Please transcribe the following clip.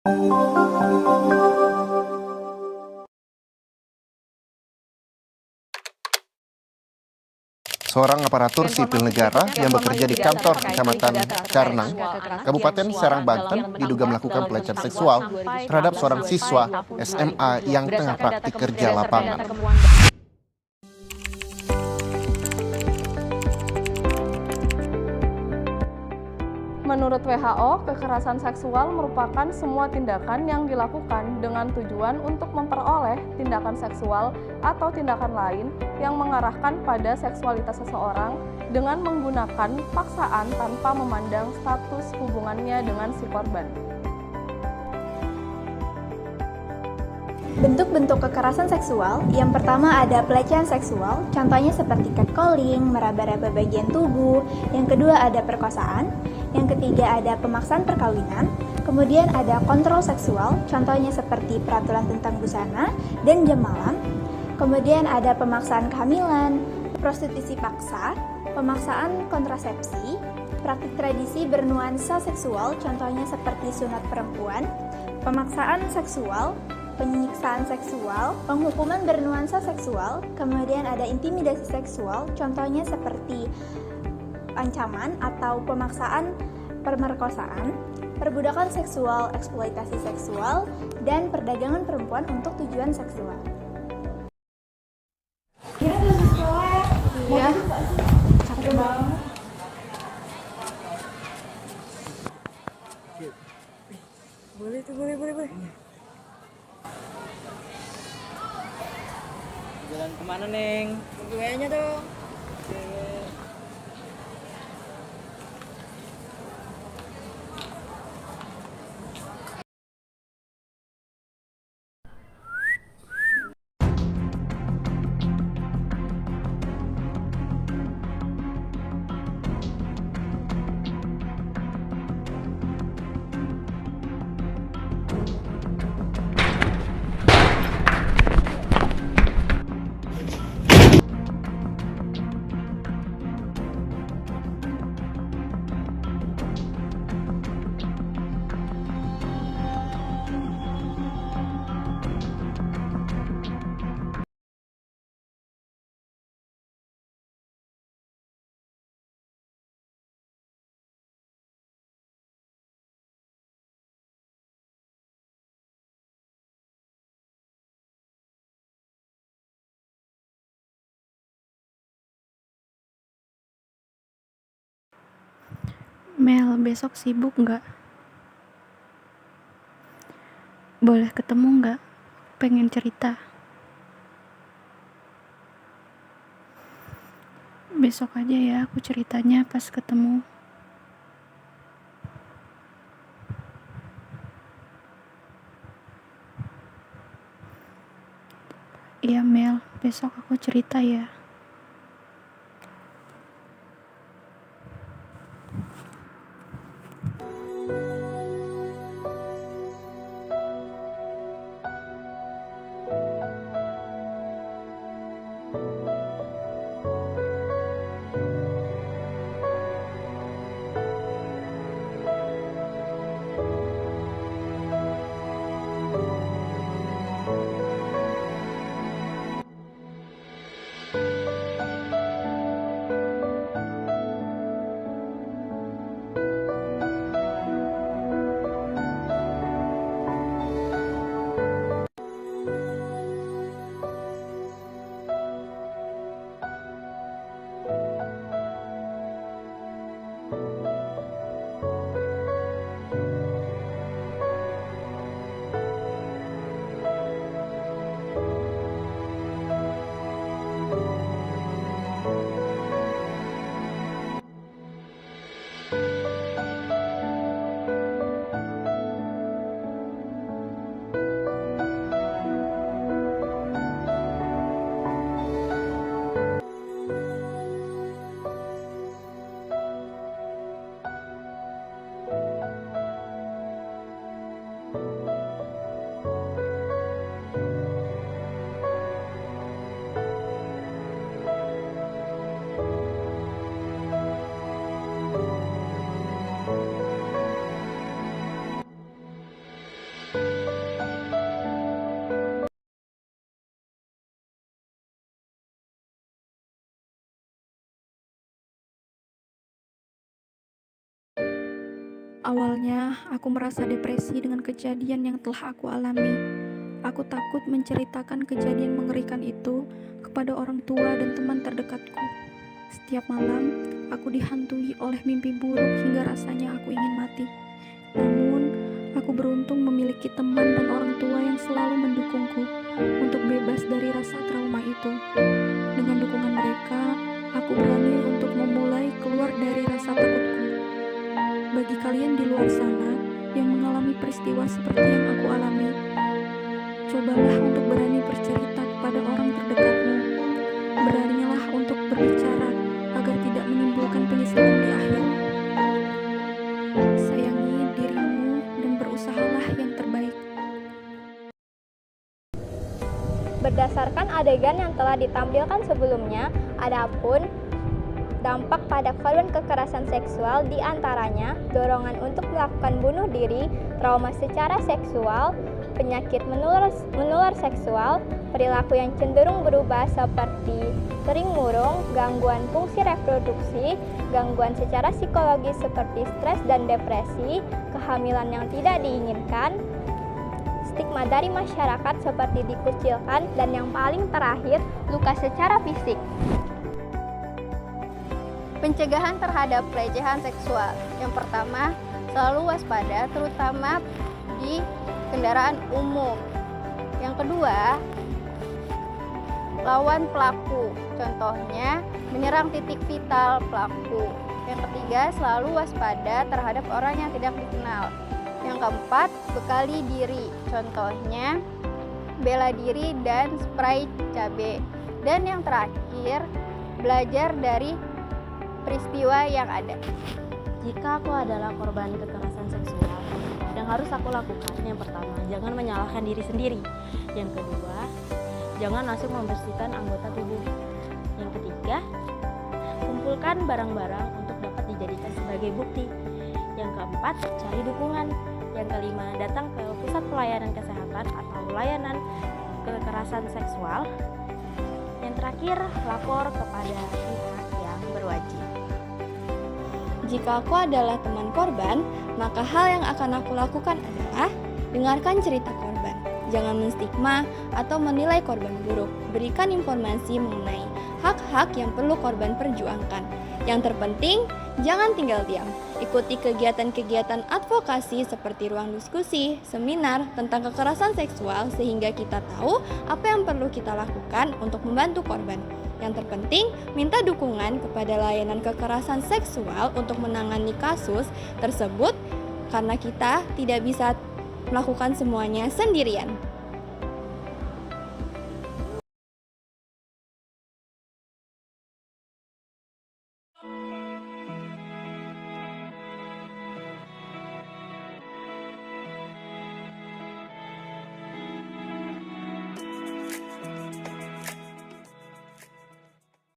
Seorang aparatur sipil negara yang bekerja di kantor Kecamatan Carnang, Kabupaten Serang, Banten, diduga melakukan pelecehan seksual terhadap seorang siswa SMA yang tengah praktik kerja lapangan. Menurut WHO, kekerasan seksual merupakan semua tindakan yang dilakukan dengan tujuan untuk memperoleh tindakan seksual atau tindakan lain yang mengarahkan pada seksualitas seseorang dengan menggunakan paksaan tanpa memandang status hubungannya dengan si korban. Bentuk-bentuk kekerasan seksual, yang pertama ada pelecehan seksual, contohnya seperti catcalling, meraba-raba bagian tubuh. Yang kedua ada perkosaan, yang ketiga ada pemaksaan perkawinan, kemudian ada kontrol seksual, contohnya seperti peraturan tentang busana dan jam malam. Kemudian ada pemaksaan kehamilan, prostitusi paksa, pemaksaan kontrasepsi, praktik tradisi bernuansa seksual, contohnya seperti sunat perempuan, pemaksaan seksual, penyiksaan seksual, penghukuman bernuansa seksual, kemudian ada intimidasi seksual, contohnya seperti ancaman atau pemaksaan pemerkosaan, perbudakan seksual, eksploitasi seksual, dan perdagangan perempuan untuk tujuan seksual. Iya, capek banget. Boleh. Jalan kemana, Neng? Kayaknya dong. Mel, besok sibuk nggak? Boleh ketemu nggak? Pengen cerita. Besok aja ya aku ceritanya pas ketemu. Iya Mel, besok aku cerita ya. Awalnya, aku merasa depresi dengan kejadian yang telah aku alami. Aku takut menceritakan kejadian mengerikan itu kepada orang tua dan teman terdekatku. Setiap malam, aku dihantui oleh mimpi buruk hingga rasanya aku ingin mati. Namun, aku beruntung memiliki teman dan orang tua yang selalu mendukungku untuk bebas dari rasa trauma itu. Dengan dukungan mereka, aku berani untuk memulai keluar dari rasa takutku. Bagi kalian di luar sana yang mengalami peristiwa seperti yang aku alami, cobalah untuk berani bercerita kepada orang terdekatmu. Beranilah untuk berbicara agar tidak menimbulkan penyesalan di akhir. Sayangi dirimu dan berusahalah yang terbaik. Berdasarkan adegan yang telah ditampilkan sebelumnya, adapun dampak pada korban kekerasan seksual diantaranya dorongan untuk melakukan bunuh diri, trauma secara seksual, penyakit menular seksual, perilaku yang cenderung berubah seperti sering murung, gangguan fungsi reproduksi, gangguan secara psikologis seperti stres dan depresi, kehamilan yang tidak diinginkan, stigma dari masyarakat seperti dikucilkan, dan yang paling terakhir, luka secara fisik. Pencegahan terhadap pelecehan seksual. Yang pertama, selalu waspada terutama di kendaraan umum. Yang kedua, lawan pelaku. Contohnya, menyerang titik vital pelaku. Yang ketiga, selalu waspada terhadap orang yang tidak dikenal. Yang keempat, bekali diri. Contohnya, bela diri dan spray cabai. Dan yang terakhir, belajar dari peristiwa yang ada. Jika aku adalah korban kekerasan seksual, yang harus aku lakukan yang pertama, jangan menyalahkan diri sendiri. Yang kedua, jangan langsung membersihkan anggota tubuh. Yang ketiga, kumpulkan barang-barang untuk dapat dijadikan sebagai bukti. Yang keempat, cari dukungan. Yang kelima, datang ke pusat pelayanan kesehatan atau layanan kekerasan seksual. Yang terakhir, lapor kepada pihak yang berwajib. Jika aku adalah teman korban, maka hal yang akan aku lakukan adalah dengarkan cerita korban. Jangan menstigma atau menilai korban buruk. Berikan informasi mengenai hak-hak yang perlu korban perjuangkan. Yang terpenting, jangan tinggal diam. Ikuti kegiatan-kegiatan advokasi seperti ruang diskusi, seminar tentang kekerasan seksual sehingga kita tahu apa yang perlu kita lakukan untuk membantu korban. Yang terpenting, minta dukungan kepada layanan kekerasan seksual untuk menangani kasus tersebut karena kita tidak bisa melakukan semuanya sendirian.